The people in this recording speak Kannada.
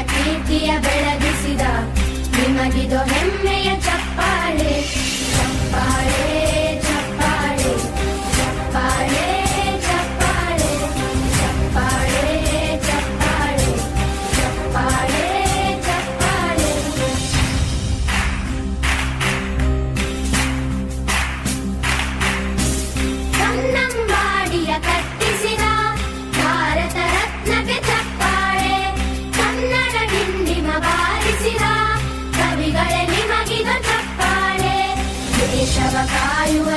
ಕೀರ್ತಿಯ ಬೆಳಗಿಸಿದ ನಿಮಗಿದು ಹೆಮ್ಮೆಯ ಚಪ್ಪಾಳೆ ಚಪ್ಪಾಳೆ ಚಪ್ಪಾಳೆ ಚಪ್ಪಾಳೆ ಚಪ್ಪಾಳೆ ಚಪ್ಪಾಳೆ ಚಪ್ಪಾಳೆ ಚಪ್ಪಾಳೆ ಚಪ್ಪಾಳೆ. ಕನ್ನಂಬಾಡಿಯ ಕಟ್ಟಿಸಿದ ಭಾರತ ರತ್ನಕ್ಕೆ ಚಪ್ಪಾಳೆ, ಕನ್ನಡ ಡಿಂಡಿಮ ಬಾರಿಸಿದ ಕವಿಗಳೇ ನಿಮಗಿದು ಚಪ್ಪಾಳೆ. ದೇಶವ ಕಾಯುವ